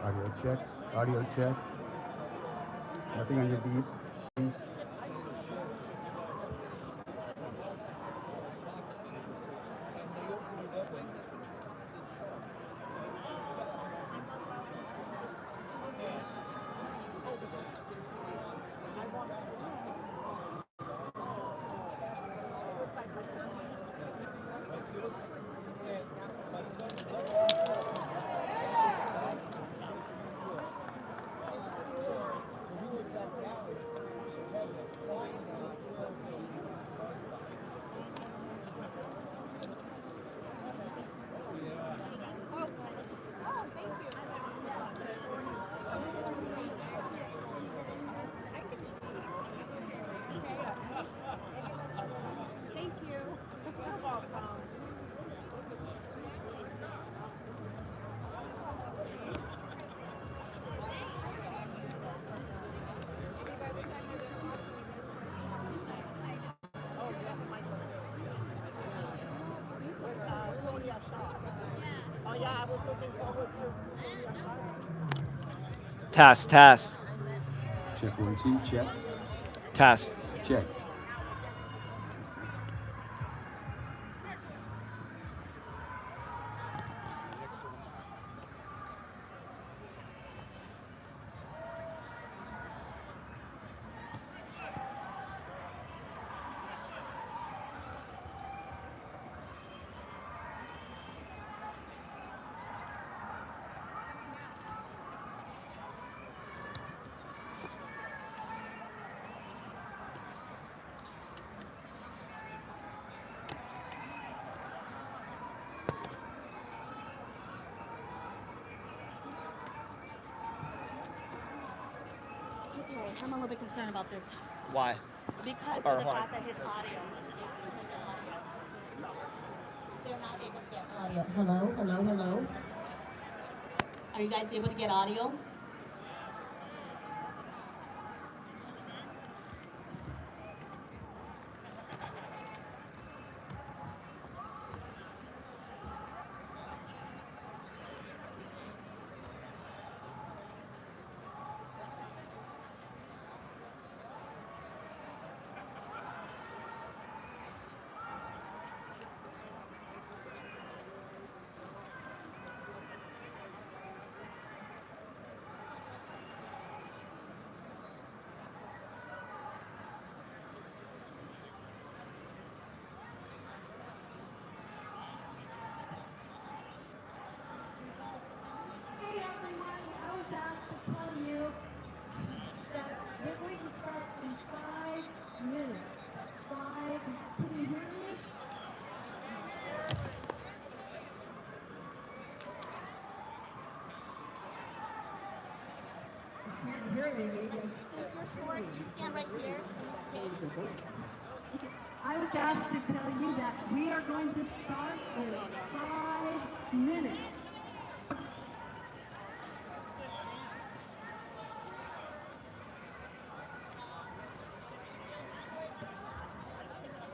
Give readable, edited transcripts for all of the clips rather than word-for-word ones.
Audio check. Audio check. Nothing on your beat, please. Thank you. You're welcome. Oh yeah, I was looking forward to Sonia Shah. Test, test, Check 1, 2. Check. test. Check. Okay, I'm a little bit concerned about this Why? because Or of the why? fact that his audio. They're not able to get audio. Hello, hello, hello. Are you guys able to get audio? Hey everyone, I was asked to tell you that we're going to start in 5 minutes. 5, can you hear me? You can't hear me, maybe. You stand right here. I was asked to tell you that we are going to start in 5 minutes.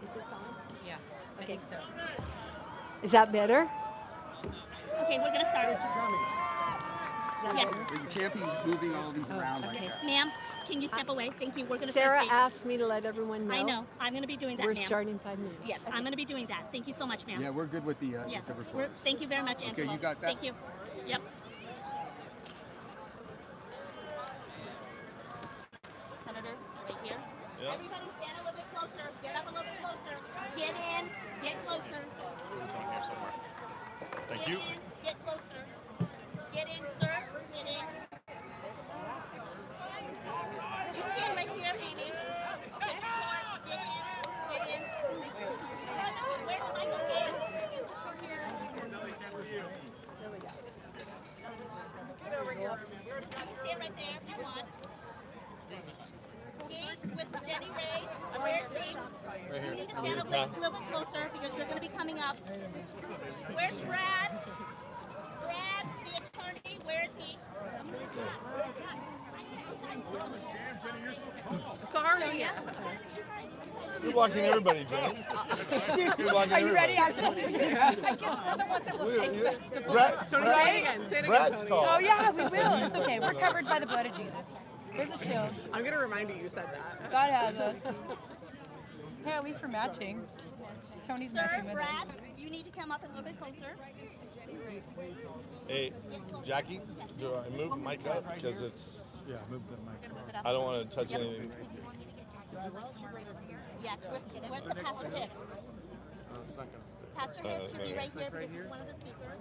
Is this on? Yeah, I think so. Is that better? Okay, we're gonna start. Yes, But you can't be moving all these around like okay. that. ma'am. Can you step away? Thank you. We're gonna Sarah start. asked me to let everyone know. I know. I'm gonna be doing that, We're ma'am. starting in 5 minutes. Yes, I'm gonna be doing that. Thank you so much, ma'am. Yeah, we're good with the Yeah. recorders. Thank you very much, Angela. you got that? Thank you. Yep. Senator, right here. Everybody stand a little bit closer. Get up a little bit closer. Get in. Get closer. It's on here somewhere. Thank Get you. in. Get closer. Get in, sir. Get in. You stand right here, Amy. Okay, short. Get in. Get in. Where's Michael Gates? There we go. You stand right there. Come on. Gates with Jenny Ray. Where's she? Right here. You need to stand a little bit closer because you're going to be coming up. Where's Brad? Brad, the attorney, where is he? Sorry. You're blocking everybody, Jenny. You're blocking Are you everybody. ready? I guess we're the ones that will take the Brad, Say it again. Say it again, Brad's Tony. tall. Oh yeah, we will. It's okay. We're covered by the blood of Jesus. There's a shield. I'm going to remind you said that. God has us. Hey, at least we're matching. Tony's Sir, matching with us. Brad, you need to come up a little bit closer. Hey, Jackie, do I move the mic up? Because it's, Yeah, move the mic. I don't want to touch anything. Yes, where's the Pastor Hicks? It's not going to stay. Pastor Hicks should be right here because he's one of the speakers.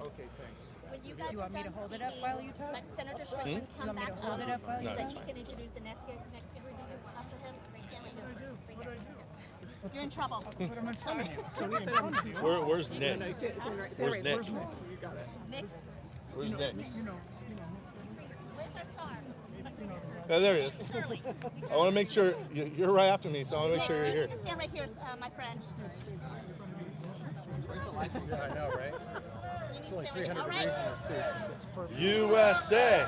Okay, thanks. When you guys Do you want me to hold it up speaking, while you talk? let Senator Shirley You come want me back to hold it up while you No, so that it's he fine. can introduce the next guest speaker. Pastor Hicks, stand right here. Right there. You're in trouble. But I'm in front of you. Where's Nick? No, say it right. Say it Where's right. Nick? You got it. Nick, Where's Nick? where's our star? Oh, there he is. Shirley. I want to make sure you're right after me, so I want to make Nick, sure you're you here. need to stand right here, my friend. Yeah, I know, right? You need It's to like stand right 300 here. All degrees right. in a suit. It's perfect. USA,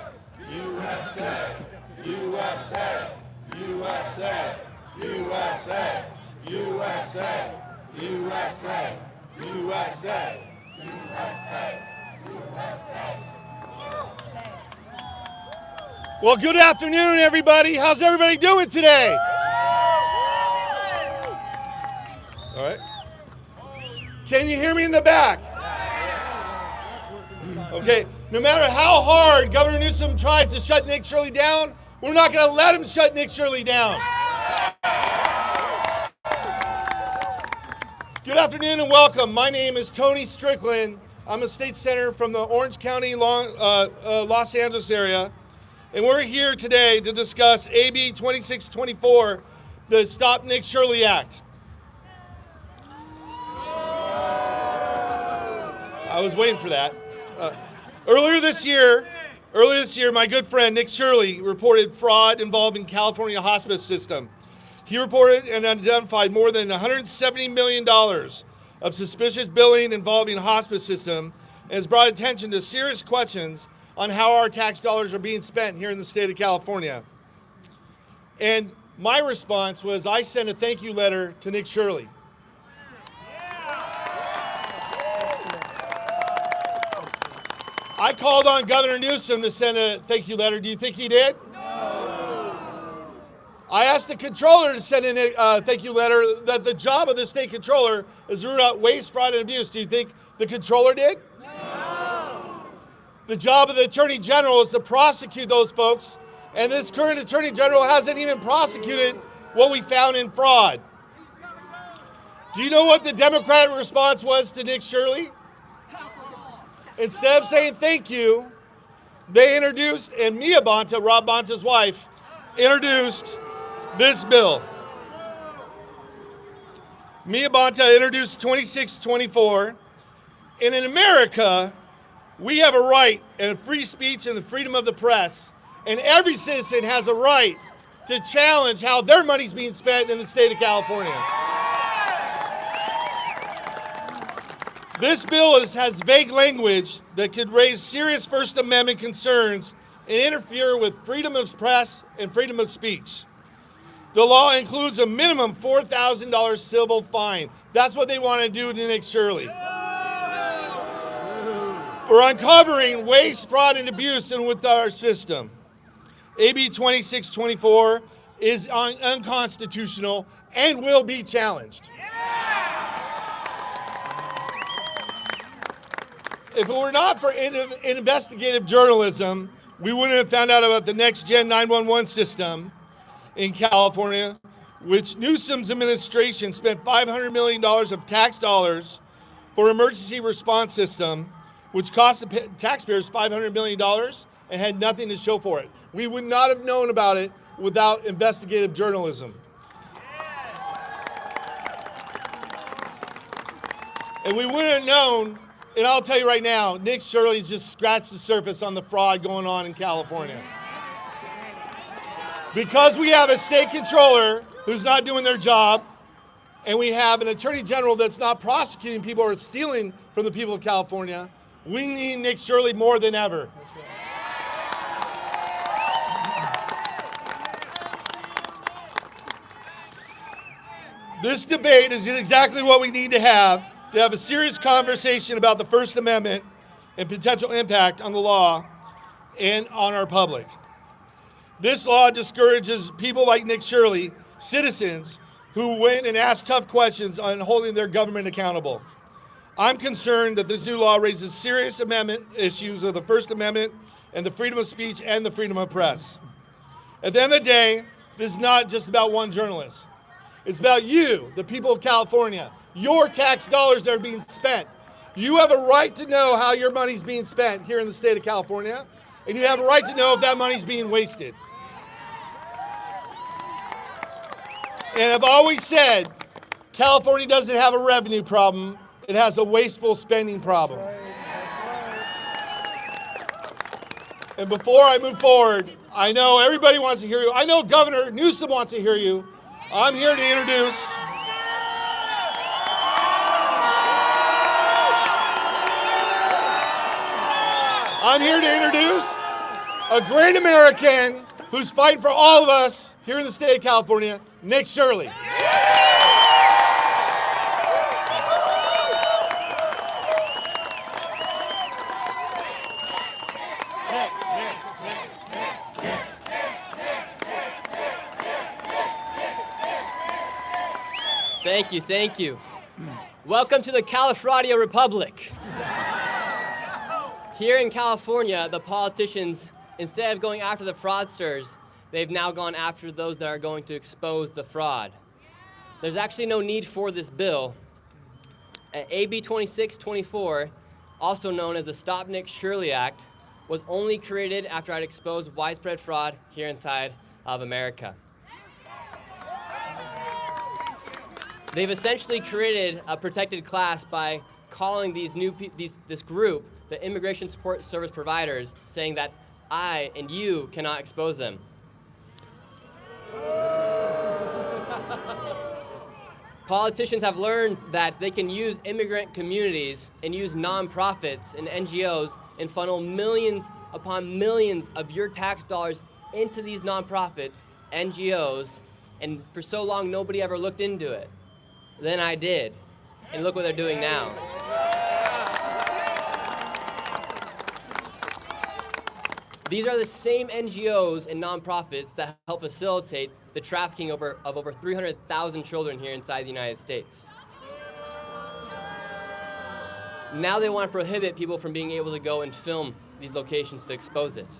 USA, USA, USA, USA, USA, USA, USA, USA. Well, good afternoon, everybody. How's everybody doing today? All right. Can you hear me in the back? Okay, no matter how hard Governor Newsom tries to shut Nick Shirley down, we're not going to let him shut Nick Shirley down. Good afternoon and welcome. My name is Tony Strickland. I'm a state senator from the Orange County, Los Angeles area. And we're here today to discuss AB 2624, the Stop Nick Shirley Act. I was waiting for that. Earlier this year, my good friend Nick Shirley reported fraud involving California hospice system. He reported and identified more than $170 million of suspicious billing involving hospice system and has brought attention to serious questions on how our tax dollars are being spent here in the state of California. And my response was I sent a thank you letter to Nick Shirley. I called on Governor Newsom to send a thank you letter. Do you think he did? No. I asked the controller to send in a thank you letter that the job of the state controller is to root out waste, fraud, and abuse. Do you think the controller did? No. The job of the attorney general is to prosecute those folks, and this current attorney general hasn't even prosecuted what we found in fraud. Do you know what the Democratic response was to Nick Shirley? Instead of saying thank you, they introduced, and Mia Bonta, Rob Bonta's wife, introduced this bill. Mia Bonta introduced 2624, and in America, we have a right and free speech and the freedom of the press, and every citizen has a right to challenge how their money's being spent in the state of California. This bill has vague language that could raise serious First Amendment concerns and interfere with freedom of press and freedom of speech. The law includes a minimum $4,000 civil fine. That's what they want to do to Nick Shirley. For uncovering waste, fraud, and abuse with our system. AB 2624 is unconstitutional and will be challenged. If it were not for investigative journalism, we wouldn't have found out about the Next Gen 911 system in California, which Newsom's administration spent $500 million of tax dollars for emergency response system, which cost the taxpayers $500 million and had nothing to show for it. We would not have known about it without investigative journalism. And we wouldn't have known. And I'll tell you right now, Nick Shirley's just scratched the surface on the fraud going on in California. Because we have a state controller who's not doing their job, and we have an attorney general that's not prosecuting people who are stealing from the people of California, we need Nick Shirley more than ever. This debate is exactly what we need to have a serious conversation about the First Amendment and potential impact on the law and on our public. This law discourages people like Nick Shirley, citizens who went and asked tough questions on holding their government accountable. I'm concerned that this new law raises serious amendment issues of the First Amendment and the freedom of speech and the freedom of press. At the end of the day, this is not just about one journalist. It's about you, the people of California, your tax dollars that are being spent. You have a right to know how your money's being spent here in the state of California, and you have a right to know if that money's being wasted. And I've always said, California doesn't have a revenue problem, it has a wasteful spending problem. And before I move forward, I know everybody wants to hear you. I know Governor Newsom wants to hear you. I'm here to introduce a great American who's fighting for all of us here in the state of California, Nick Shirley. Thank you. Welcome to the Califradia Republic. Here in California, the politicians, instead of going after the fraudsters, they've now gone after those that are going to expose the fraud. There's actually no need for this bill. AB 2624, also known as the Stop Nick Shirley Act, was only created after I'd exposed widespread fraud here inside of America. They've essentially created a protected class by calling this group the Immigration Support Service Providers, saying that I and you cannot expose them. Politicians have learned that they can use immigrant communities and use nonprofits and NGOs and funnel millions upon millions of your tax dollars into these nonprofits, NGOs, and for so long nobody ever looked into it. Then I did, and look what they're doing now. These are the same NGOs and nonprofits that help facilitate the trafficking of over 300,000 children here inside the United States. Now they want to prohibit people from being able to go and film these locations to expose it.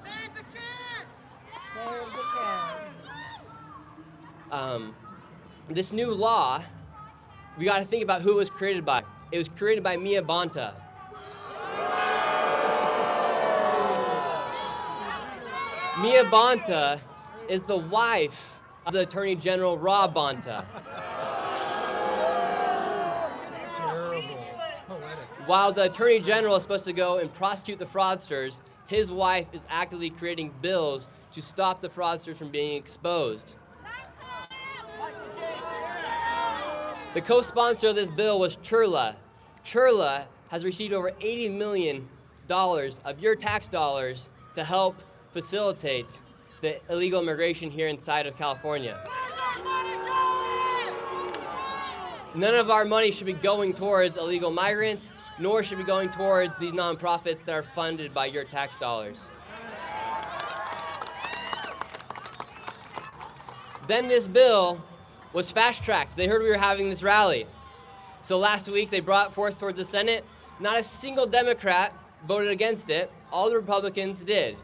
Save the kids! Save the kids. This new law, we got to think about who it was created by. It was created by Mia Bonta. Mia Bonta is the wife of the Attorney General Rob Bonta. It's terrible. It's poetic. While the Attorney General is supposed to go and prosecute the fraudsters, his wife is actively creating bills to stop the fraudsters from being exposed. The co-sponsor of this bill was Chirla. Chirla has received over $80 million of your tax dollars to help facilitate the illegal immigration here inside of California. None of our money should be going towards illegal migrants, nor should be going towards these nonprofits that are funded by your tax dollars. Then this bill was fast-tracked. They heard we were having this rally. So last week they brought it forth towards the Senate. Not a single Democrat voted against it. All the Republicans did.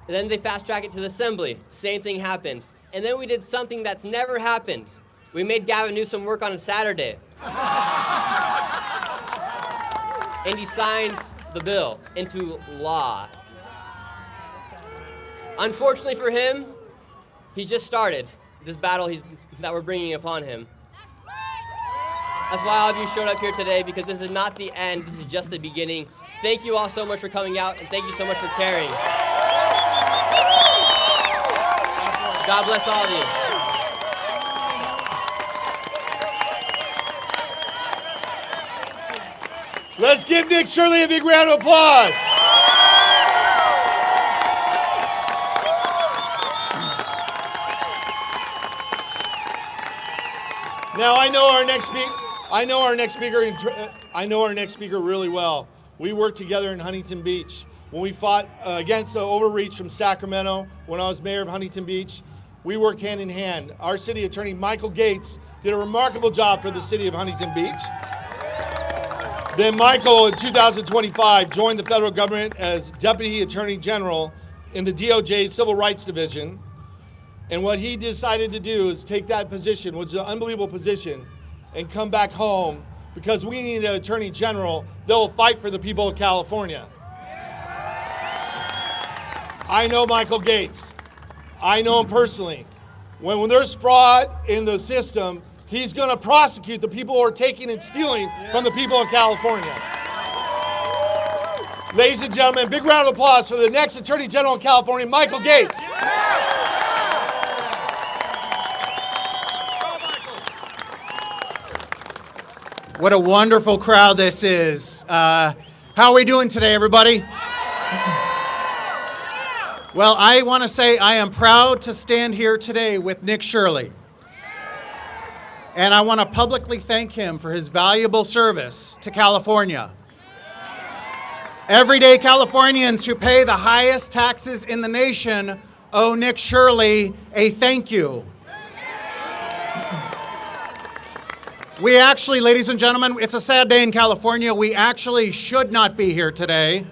And then they fast-tracked it to the Assembly. Same thing happened. And then we did something that's never happened. We made Gavin Newsom work on a Saturday. And he signed the bill into law. Unfortunately for him, he just started this battle that we're bringing upon him. That's why all of you showed up here today, because this is not the end, this is just the beginning. Thank you all so much for coming out, and thank you so much for caring. God bless all of you. Let's give Nick Shirley a big round of applause. Now I know our next speaker. I know our next speaker really well. We worked together in Huntington Beach when we fought against the overreach from Sacramento. When I was mayor of Huntington Beach, we worked hand in hand. Our city attorney Michael Gates did a remarkable job for the city of Huntington Beach. Then Michael, in 2025, joined the federal government as Deputy Attorney General in the DOJ Civil Rights Division. And what he decided to do is take that position, which is an unbelievable position, and come back home because we need an Attorney General that will fight for the people of California. I know Michael Gates. I know him personally. When there's fraud in the system, he's going to prosecute the people who are taking and stealing from the people of California. Ladies and gentlemen, big round of applause for the next Attorney General in California, Michael Gates. What a wonderful crowd this is. How are we doing today, everybody? Well, I want to say I am proud to stand here today with Nick Shirley. And I want to publicly thank him for his valuable service to California. Everyday Californians who pay the highest taxes in the nation owe Nick Shirley a thank you. We actually, ladies and gentlemen, it's a sad day in California. We actually should not be here today.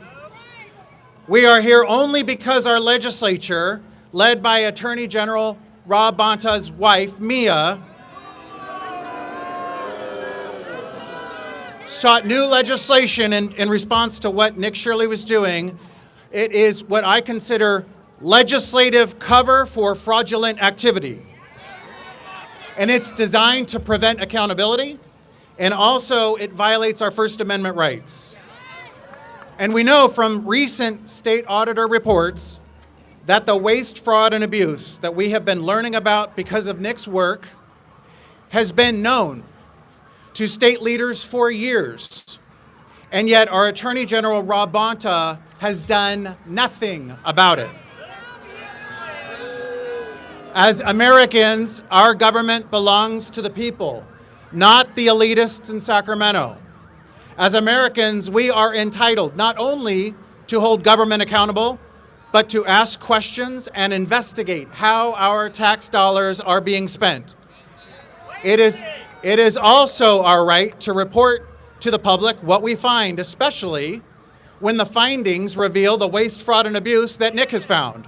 We are here only because our legislature, led by Attorney General Rob Bonta's wife, Mia, sought new legislation in response to what Nick Shirley was doing. It is what I consider legislative cover for fraudulent activity. And it's designed to prevent accountability, and also it violates our First Amendment rights. And we know from recent state auditor reports that the waste, fraud, and abuse that we have been learning about because of Nick's work has been known to state leaders for years. And yet our Attorney General, Rob Bonta, has done nothing about it. As Americans, our government belongs to the people, not the elitists in Sacramento. As Americans, we are entitled not only to hold government accountable, but to ask questions and investigate how our tax dollars are being spent. It is also our right to report to the public what we find, especially when the findings reveal the waste, fraud, and abuse that Nick has found.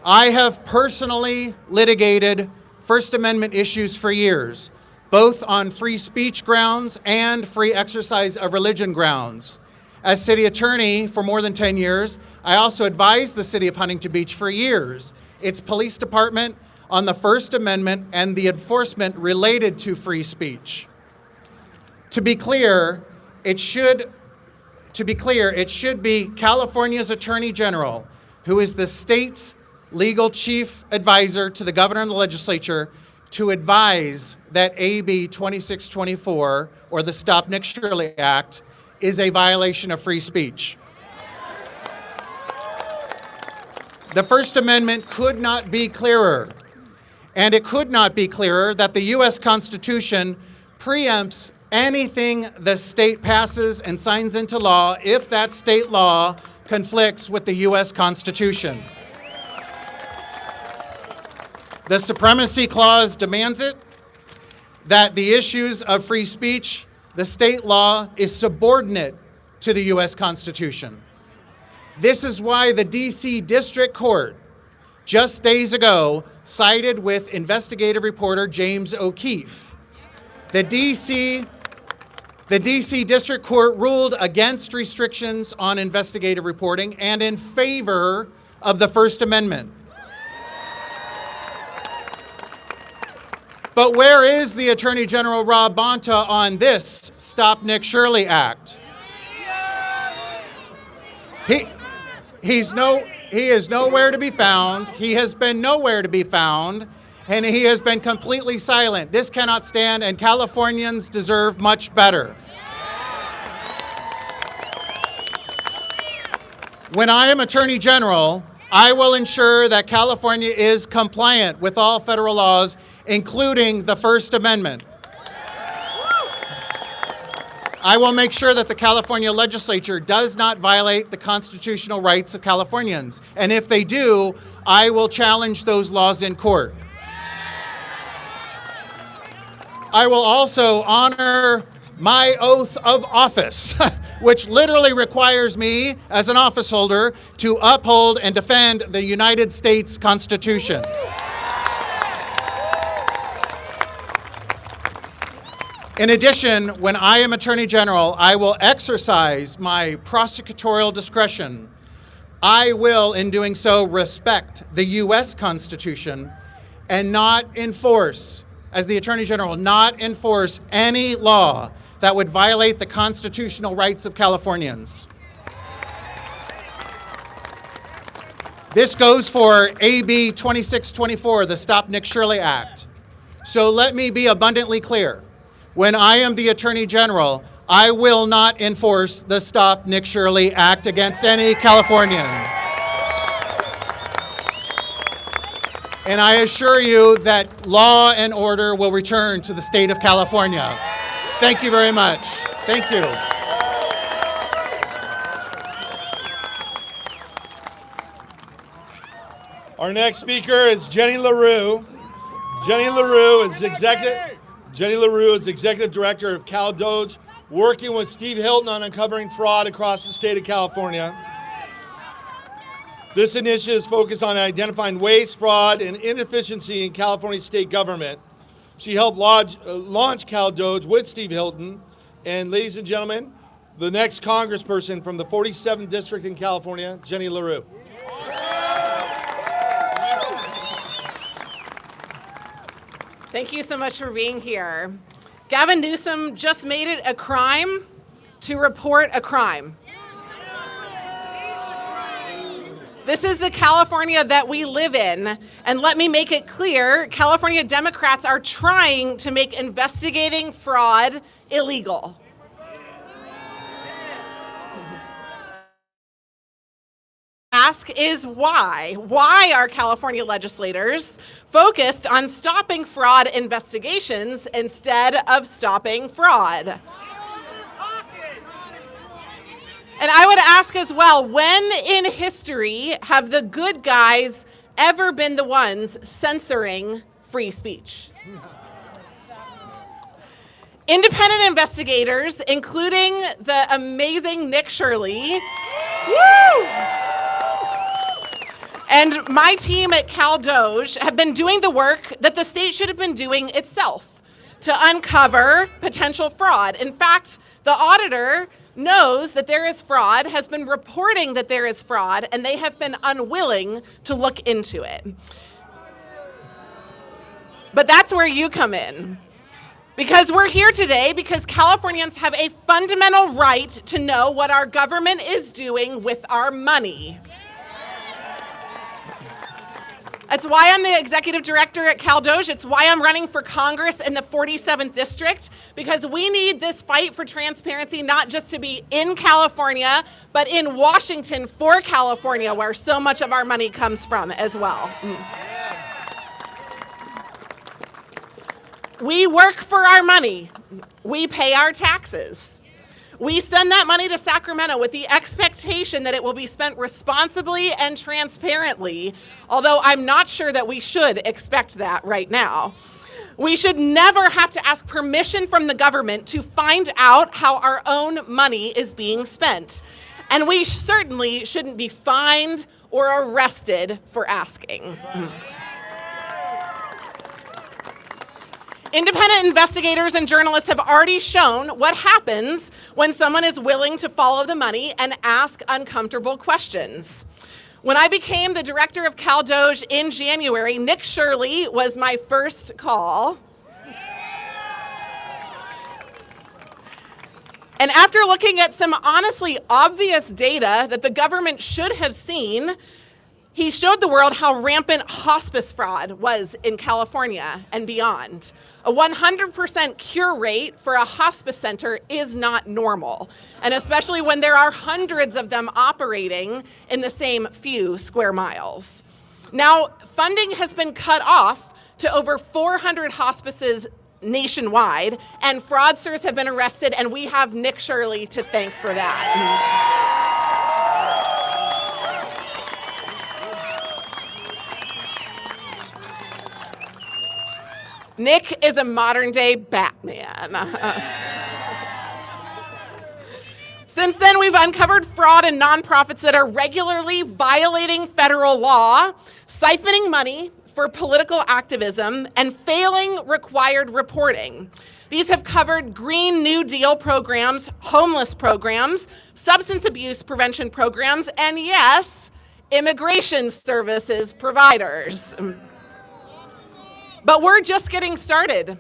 I have personally litigated First Amendment issues for years, both on free speech grounds and free exercise of religion grounds. As city attorney for more than 10 years, I also advised the city of Huntington Beach for years, its police department, on the First Amendment and the enforcement related to free speech. To be clear, it should be California's Attorney General, who is the state's legal chief advisor to the governor and the legislature, to advise that AB 2624, or the Stop Nick Shirley Act, is a violation of free speech. The First Amendment could not be clearer, and it could not be clearer that the U.S. Constitution preempts anything the state passes and signs into law if that state law conflicts with the U.S. Constitution. The Supremacy Clause demands it, that the issues of free speech, the state law, is subordinate to the U.S. Constitution. This is why the D.C. District Court just days ago sided with investigative reporter James O'Keefe. The D.C. District Court ruled against restrictions on investigative reporting and in favor of the First Amendment. But where is the Attorney General Rob Bonta on this Stop Nick Shirley Act? He is nowhere to be found. He has been nowhere to be found, and he has been completely silent. This cannot stand, and Californians deserve much better. When I am Attorney General, I will ensure that California is compliant with all federal laws, including the First Amendment. I will make sure that the California legislature does not violate the constitutional rights of Californians. And if they do, I will challenge those laws in court. I will also honor my oath of office, which literally requires me, as an office holder, to uphold and defend the United States Constitution. In addition, when I am Attorney General, I will exercise my prosecutorial discretion. I will, in doing so, respect the U.S. Constitution and not enforce, as the Attorney General, not enforce any law that would violate the constitutional rights of Californians. This goes for AB 2624, the Stop Nick Shirley Act. So let me be abundantly clear. When I am the Attorney General, I will not enforce the Stop Nick Shirley Act against any Californian. And I assure you that law and order will return to the state of California. Thank you very much. Thank you. Our next speaker is Jenny LaRue. Jenny LaRue is Executive Director of CalDOGE, working with Steve Hilton on uncovering fraud across the state of California. This initiative is focused on identifying waste, fraud, and inefficiency in California state government. She helped launch CalDOGE with Steve Hilton. And ladies and gentlemen, the next congressperson from the 47th District in California, Jenny LaRue. Thank you so much for being here. Gavin Newsom just made it a crime to report a crime. This is the California that we live in, and let me make it clear, California Democrats are trying to make investigating fraud illegal. Ask is why? Why are California legislators focused on stopping fraud investigations instead of stopping fraud? And I would ask as well, when in history have the good guys ever been the ones censoring free speech? Independent investigators, including the amazing Nick Shirley, and my team at CalDOGE have been doing the work that the state should have been doing itself to uncover potential fraud. In fact, the auditor knows that there is fraud, has been reporting that there is fraud, and they have been unwilling to look into it. But that's where you come in. Because we're here today because Californians have a fundamental right to know what our government is doing with our money. That's why I'm the executive director at CalDOGE. It's why I'm running for Congress in the 47th District, because we need this fight for transparency not just to be in California, but in Washington for California, where so much of our money comes from as well. We work for our money. We pay our taxes. We send that money to Sacramento with the expectation that it will be spent responsibly and transparently, although I'm not sure that we should expect that right now. We should never have to ask permission from the government to find out how our own money is being spent. And we certainly shouldn't be fined or arrested for asking. Independent investigators and journalists have already shown what happens when someone is willing to follow the money and ask uncomfortable questions. When I became the director of CalDOGE in January, Nick Shirley was my first call. And after looking at some honestly obvious data that the government should have seen, he showed the world how rampant hospice fraud was in California and beyond. A 100% cure rate for a hospice center is not normal, and especially when there are hundreds of them operating in the same few square miles. Now, funding has been cut off to over 400 hospices nationwide, and fraudsters have been arrested, and we have Nick Shirley to thank for that. Nick is a modern-day Batman. Since then, we've uncovered fraud in nonprofits that are regularly violating federal law, siphoning money for political activism, and failing required reporting. These have covered Green New Deal programs, homeless programs, substance abuse prevention programs, and yes, immigration services providers. But we're just getting started.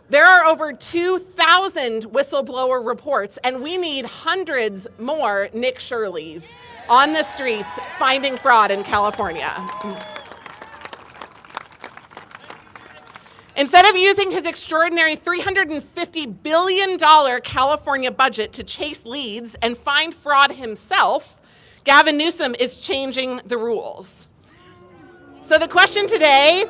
There are over 2,000 whistleblower reports, and we need hundreds more Nick Shirleys on the streets finding fraud in California. Instead of using his extraordinary $350 billion California budget to chase leads and find fraud himself, Gavin Newsom is changing the rules. So the question today,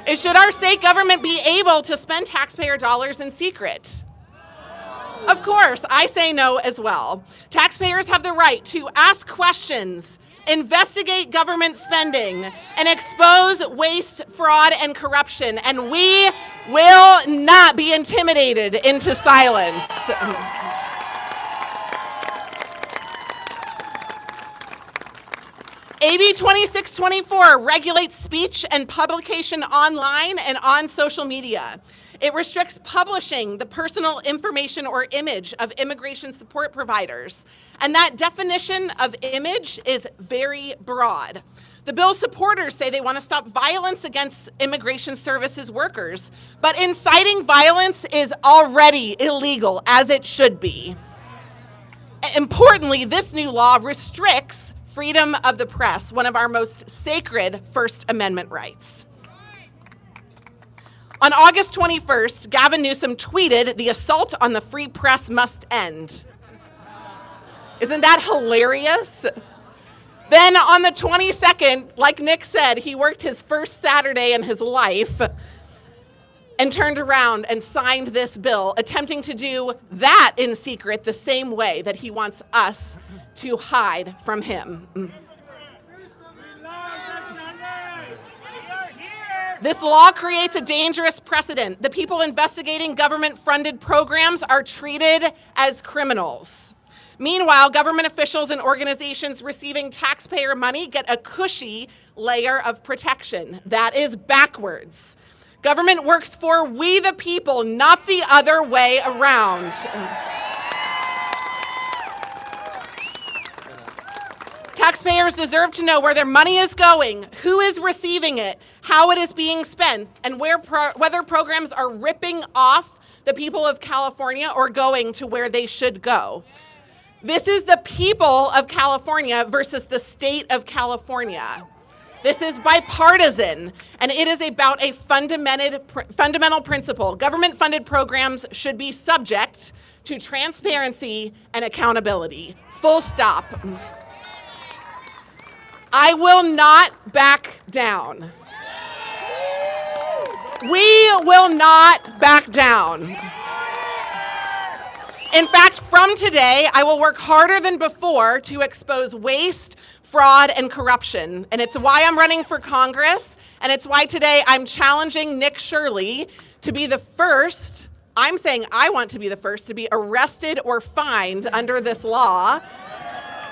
is should our state government be able to spend taxpayer dollars in secret? Of course, I say no as well. Taxpayers have the right to ask questions, investigate government spending, and expose waste, fraud, and corruption, and we will not be intimidated into silence. AB 2624 regulates speech and publication online and on social media. It restricts publishing the personal information or image of immigration support providers. And that definition of image is very broad. The bill's supporters say they want to stop violence against immigration services workers, but inciting violence is already illegal, as it should be. Importantly, this new law restricts freedom of the press, one of our most sacred First Amendment rights. On August 21st, Gavin Newsom tweeted, "The assault on the free press must end." Isn't that hilarious? Then on the 22nd, like Nick said, he worked his first Saturday in his life and turned around and signed this bill, attempting to do that in secret the same way that he wants us to hide from him. This law creates a dangerous precedent. The people investigating government-funded programs are treated as criminals. Meanwhile, government officials and organizations receiving taxpayer money get a cushy layer of protection. That is backwards. Government works for we the people, not the other way around. Taxpayers deserve to know where their money is going, who is receiving it, how it is being spent, and whether programs are ripping off the people of California or going to where they should go. This is the people of California versus the state of California. This is bipartisan, and it is about a fundamental principle. Government-funded programs should be subject to transparency and accountability. Full stop. I will not back down. We will not back down. In fact, from today, I will work harder than before to expose waste, fraud, and corruption. And it's why I'm running for Congress, and it's why today I'm challenging Nick Shirley to be the first, I'm saying I want to be the first to be arrested or fined under this law.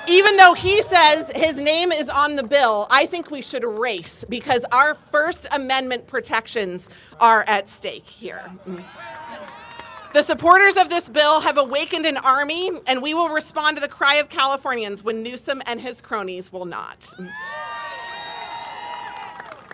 Even though he says his name is on the bill, I think we should race because our First Amendment protections are at stake here. The supporters of this bill have awakened an army, and we will respond to the cry of Californians when Newsom and his cronies will not.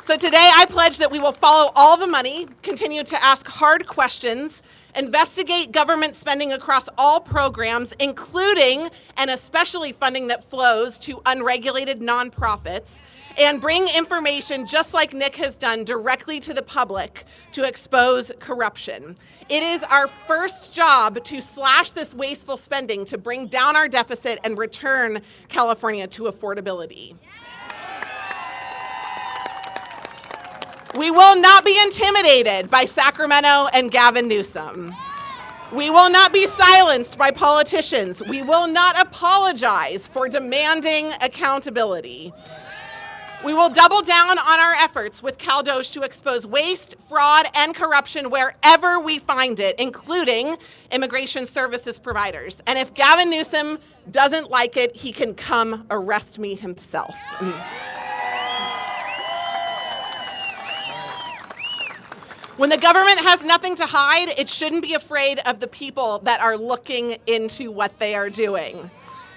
So today I pledge that we will follow all the money, continue to ask hard questions, investigate government spending across all programs, including and especially funding that flows to unregulated nonprofits, and bring information, just like Nick has done, directly to the public to expose corruption. It is our first job to slash this wasteful spending to bring down our deficit and return California to affordability. We will not be intimidated by Sacramento and Gavin Newsom. We will not be silenced by politicians. We will not apologize for demanding accountability. We will double down on our efforts with CalDOGE to expose waste, fraud, and corruption wherever we find it, including immigration services providers. And if Gavin Newsom doesn't like it, he can come arrest me himself. When the government has nothing to hide, it shouldn't be afraid of the people that are looking into what they are doing.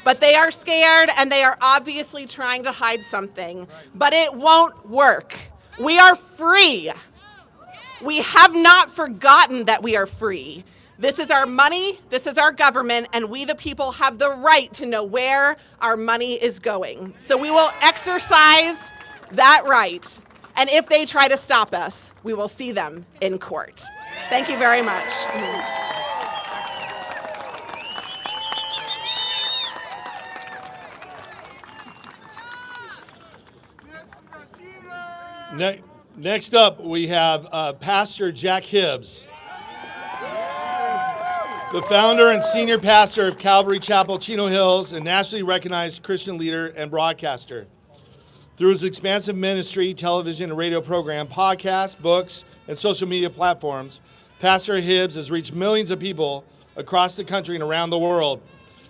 But they are scared, and they are obviously trying to hide something. But it won't work. We are free. We have not forgotten that we are free. This is our money, this is our government, and we the people have the right to know where our money is going. So we will exercise that right. And if they try to stop us, we will see them in court. Thank you very much. Next up, we have Pastor Jack Hibbs, the founder and senior pastor of Calvary Chapel, Chino Hills, a nationally recognized Christian leader and broadcaster. Through his expansive ministry, television and radio program, podcasts, books, and social media platforms, Pastor Hibbs has reached millions of people across the country and around the world.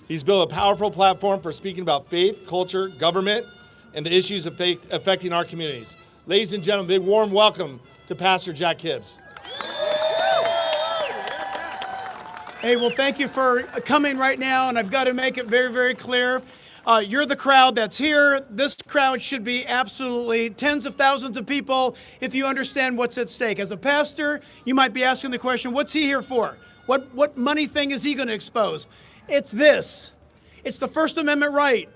He's built a powerful platform for speaking about faith, culture, government, and the issues affecting our communities. Ladies and gentlemen, big warm welcome to Pastor Jack Hibbs. Hey, well, thank you for coming right now, and I've got to make it very, very clear. You're the crowd that's here. This crowd should be absolutely tens of thousands of people if you understand what's at stake. As a pastor, you might be asking the question, what's he here for? What money thing is he going to expose? It's this. It's the First Amendment right.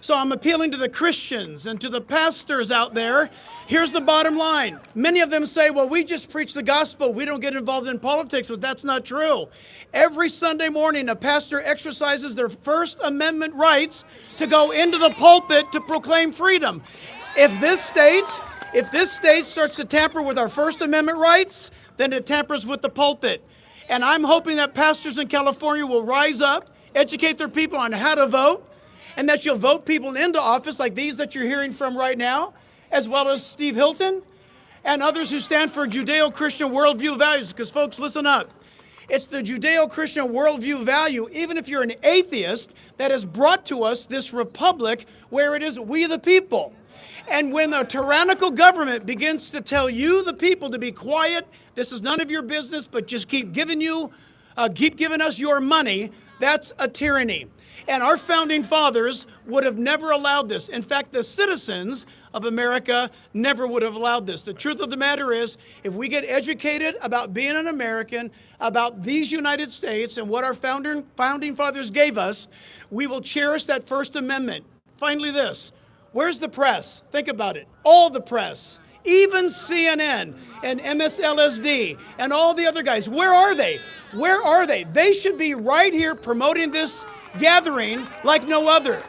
So I'm appealing to the Christians and to the pastors out there. Here's the bottom line. Many of them say, well, we just preach the gospel. We don't get involved in politics, but that's not true. Every Sunday morning, a pastor exercises their First Amendment rights to go into the pulpit to proclaim freedom. If this state starts to tamper with our First Amendment rights, then it tampers with the pulpit. And I'm hoping that pastors in California will rise up, educate their people on how to vote, and that you'll vote people into office like these that you're hearing from right now, as well as Steve Hilton and others who stand for Judeo-Christian worldview values. Because folks, listen up. It's the Judeo-Christian worldview value, even if you're an atheist, that has brought to us this republic where it is we the people. And when a tyrannical government begins to tell you, the people, to be quiet, this is none of your business, but just keep giving us your money, that's a tyranny. And our founding fathers would have never allowed this. In fact, the citizens of America never would have allowed this. The truth of the matter is, if we get educated about being an American, about these United States and what our founding fathers gave us, we will cherish that First Amendment. Finally, this. Where's the press? Think about it. All the press. Even CNN and MSLSD and all the other guys. Where are they? Where are they? They should be right here promoting this gathering like no other.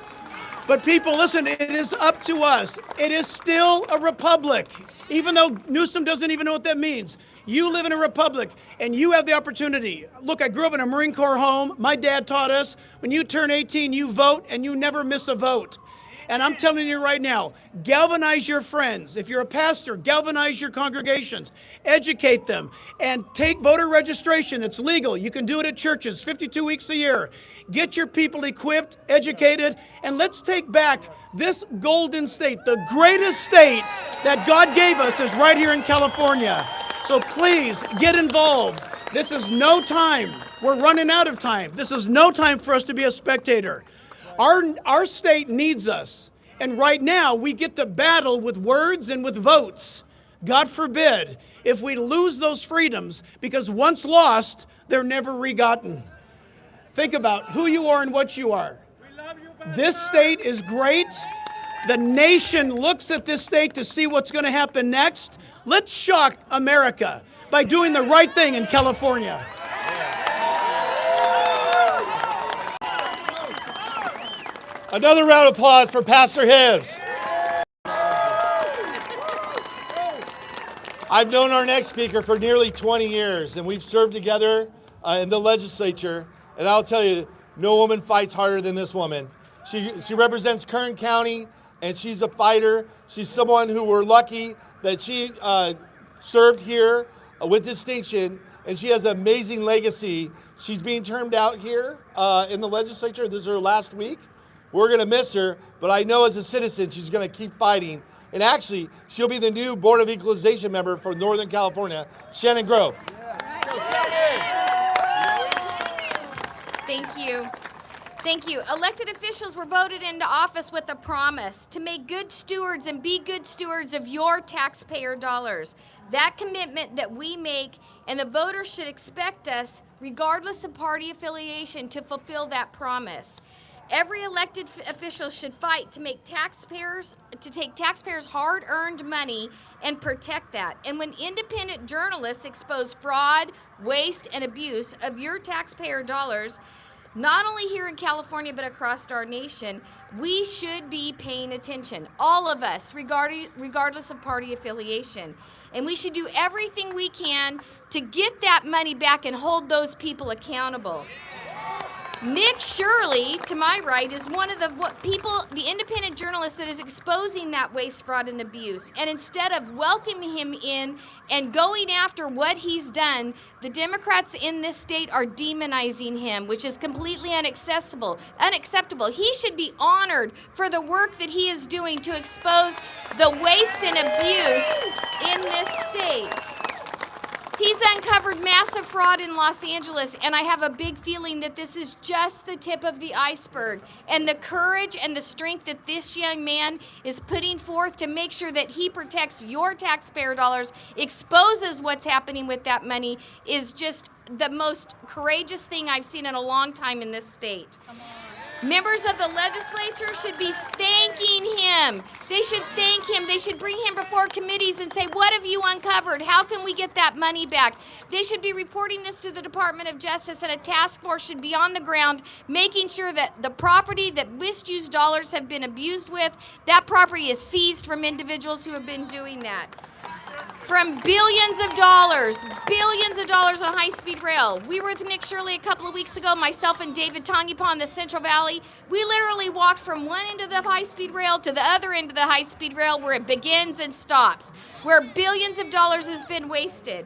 But people, listen, it is up to us. It is still a republic, even though Newsom doesn't even know what that means. You live in a republic, and you have the opportunity. Look, I grew up in a Marine Corps home. My dad taught us, when you turn 18, you vote, and you never miss a vote. And I'm telling you right now, galvanize your friends. If you're a pastor, galvanize your congregations. Educate them. And take voter registration. It's legal. You can do it at churches 52 weeks a year. Get your people equipped, educated, and let's take back this golden state. The greatest state that God gave us is right here in California. So please, get involved. This is no time. We're running out of time. This is no time for us to be a spectator. Our state needs us, and right now we get to battle with words and with votes. God forbid if we lose those freedoms, because once lost, they're never regotten. Think about who you are and what you are. This state is great. The nation looks at this state to see what's going to happen next. Let's shock America by doing the right thing in California. Another round of applause for Pastor Hibbs. I've known our next speaker for nearly 20 years, and we've served together in the legislature. And I'll tell you, no woman fights harder than this woman. She represents Kern County, and she's a fighter. She's someone who we're lucky that she served here with distinction, and she has an amazing legacy. She's being termed out here in the legislature. This is her last week. We're going to miss her, but I know as a citizen she's going to keep fighting. And actually, she'll be the new Board of Equalization member for Northern California, Shannon Grove. Thank you. Thank you. Elected officials were voted into office with a promise to make good stewards and be good stewards of your taxpayer dollars. That commitment that we make, and the voters should expect us, regardless of party affiliation, to fulfill that promise. Every elected official should fight to take taxpayers' hard-earned money and protect that. And when independent journalists expose fraud, waste, and abuse of your taxpayer dollars, not only here in California but across our nation, we should be paying attention, all of us, regardless of party affiliation. And we should do everything we can to get that money back and hold those people accountable. Nick Shirley, to my right, is one of the independent journalist that is exposing that waste, fraud, and abuse. And instead of welcoming him in and going after what he's done, the Democrats in this state are demonizing him, which is completely unacceptable. He should be honored for the work that he is doing to expose the waste and abuse in this state. He's uncovered massive fraud in Los Angeles, and I have a big feeling that this is just the tip of the iceberg. And the courage and the strength that this young man is putting forth to make sure that he protects your taxpayer dollars, exposes what's happening with that money, is just the most courageous thing I've seen in a long time in this state. Members of the legislature should be thanking him. They should thank him. They should bring him before committees and say, what have you uncovered? How can we get that money back? They should be reporting this to the Department of Justice, and a task force should be on the ground making sure that the property that misused dollars have been abused with, that property is seized from individuals who have been doing that. From billions of dollars on high-speed rail. We were with Nick Shirley a couple of weeks ago, myself and David Tongipa in the Central Valley. We literally walked from one end of the high-speed rail to the other end of the high-speed rail where it begins and stops, where billions of dollars has been wasted.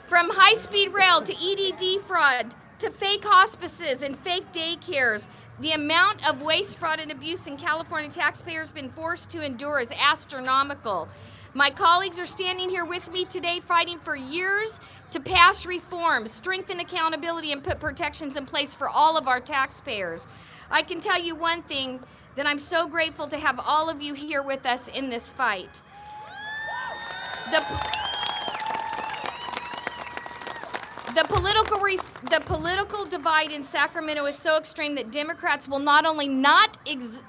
From high-speed rail to EDD fraud to fake hospices and fake daycares, the amount of waste, fraud, and abuse in California taxpayers have been forced to endure is astronomical. My colleagues are standing here with me today fighting for years to pass reforms, strengthen accountability, and put protections in place for all of our taxpayers. I can tell you one thing, that I'm so grateful to have all of you here with us in this fight. The political divide in Sacramento is so extreme that Democrats will not only not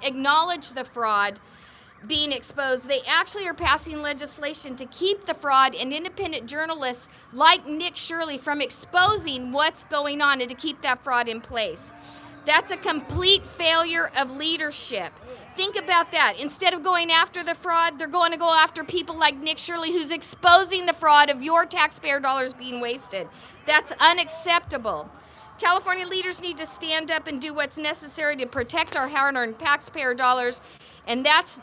acknowledge the fraud being exposed, they actually are passing legislation to keep the fraud and independent journalists like Nick Shirley from exposing what's going on and to keep that fraud in place. That's a complete failure of leadership. Think about that. Instead of going after the fraud, they're going to go after people like Nick Shirley, who's exposing the fraud of your taxpayer dollars being wasted. That's unacceptable. California leaders need to stand up and do what's necessary to protect our hard-earned taxpayer dollars, and that's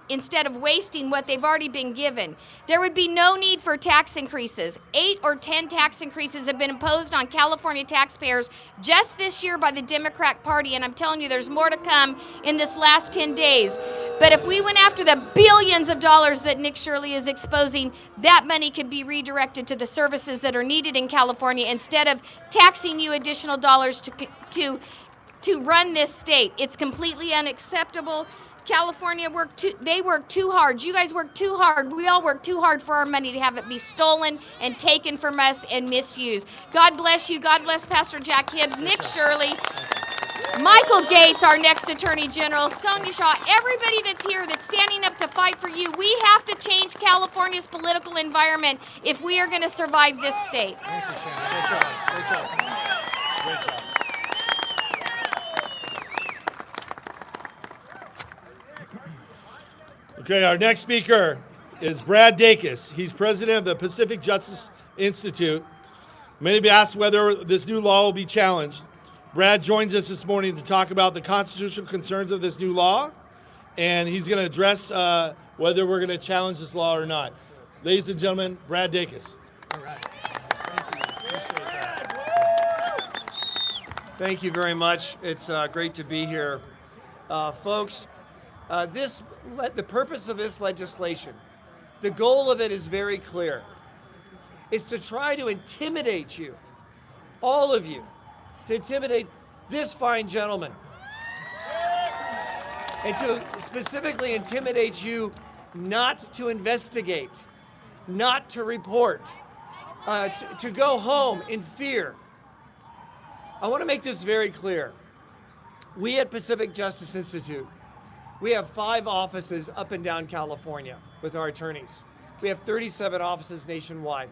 instead of wasting what they've already been given. There would be no need for tax increases. 8 or 10 tax increases have been imposed on California taxpayers just this year by the Democrat Party, and I'm telling you there's more to come in this last 10 days. But if we went after the billions of dollars that Nick Shirley is exposing, that money could be redirected to the services that are needed in California instead of taxing you additional dollars to run this state. It's completely unacceptable. California work too hard. You guys work too hard. We all work too hard for our money to have it be stolen and taken from us and misused. God bless you. God bless Pastor Jack Hibbs, Nick Shirley, Michael Gates, our next Attorney General, Sonia Shaw, everybody that's here that's standing up to fight for you. We have to change California's political environment if we are going to survive this state. Thank you, Shannon. Great job. Great job. Great job. Okay, our next speaker is Brad Dacus. He's president of the Pacific Justice Institute. Many have asked whether this new law will be challenged. Brad joins us this morning to talk about the constitutional concerns of this new law, and he's going to address whether we're going to challenge this law or not. Ladies and gentlemen, Brad Dacus. All right. Thank you very much. It's great to be here. Folks, the purpose of this legislation, the goal of it is very clear. It's to try to intimidate you, all of you, to intimidate this fine gentleman, and to specifically intimidate you not to investigate, not to report, to go home in fear. I want to make this very clear. We at Pacific Justice Institute, we have 5 offices up and down California with our attorneys. We have 37 offices nationwide.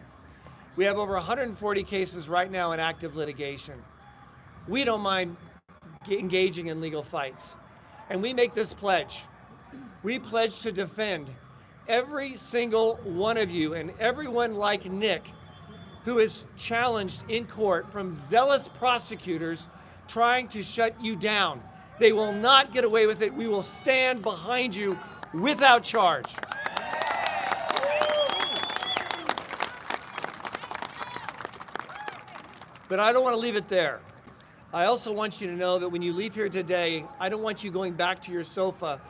We have over 140 cases right now in active litigation. We don't mind engaging in legal fights. And we make this pledge. We pledge to defend every single one of you and everyone like Nick who is challenged in court from zealous prosecutors trying to shut you down. They will not get away with it. We will stand behind you without charge. But I don't want to leave it there. I also want you to know that when you leave here today, I don't want you going back to your sofa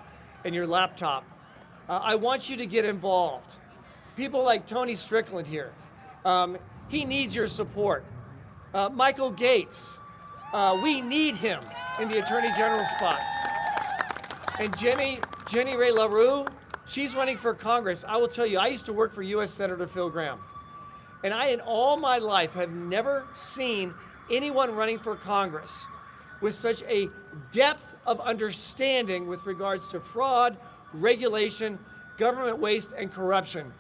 and your laptop. I want you to get involved. People like Tony Strickland here, he needs your support. Michael Gates, we need him in the Attorney General spot. And Jenny Ray LaRue, she's running for Congress. I will tell you, I used to work for U.S. Senator Phil Gramm. And I, in all my life, have never seen anyone running for Congress with such a depth of understanding with regards to fraud, regulation, government waste, and corruption.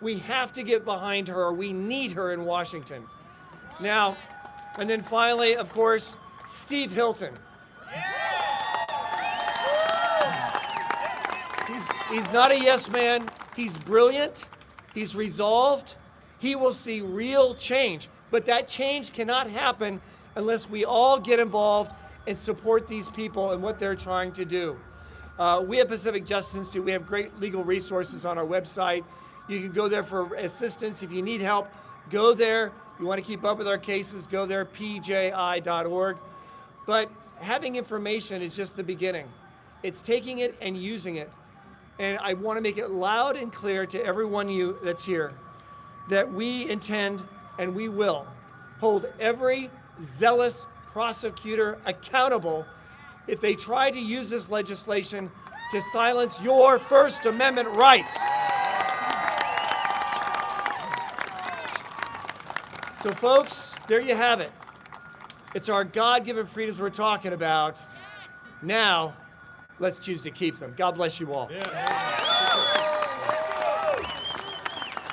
We have to get behind her. We need her in Washington. Now, and then finally, of course, Steve Hilton. He's not a yes man. He's brilliant. He's resolved. He will see real change. But that change cannot happen unless we all get involved and support these people and what they're trying to do. We at Pacific Justice Institute, we have great legal resources on our website. You can go there for assistance. If you need help, go there. You want to keep up with our cases, go there, pji.org. But having information is just the beginning. It's taking it and using it. And I want to make it loud and clear to everyone that's here that we intend and we will hold every zealous prosecutor accountable if they try to use this legislation to silence your First Amendment rights. So folks, there you have it. It's our God-given freedoms we're talking about. Now, let's choose to keep them. God bless you all.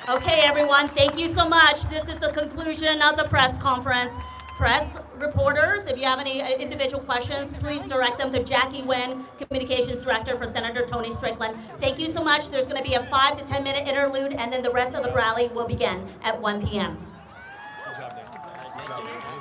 Okay, everyone, thank you so much. This is the conclusion of the press conference. Press reporters, if you have any individual questions, please direct them to Jackie Nguyen, Communications Director for Senator Tony Strickland. Thank you so much. There's going to be a 5 to 10 minute interlude, and then the rest of the rally will begin at 1 p.m. Good job, Nick. Good job.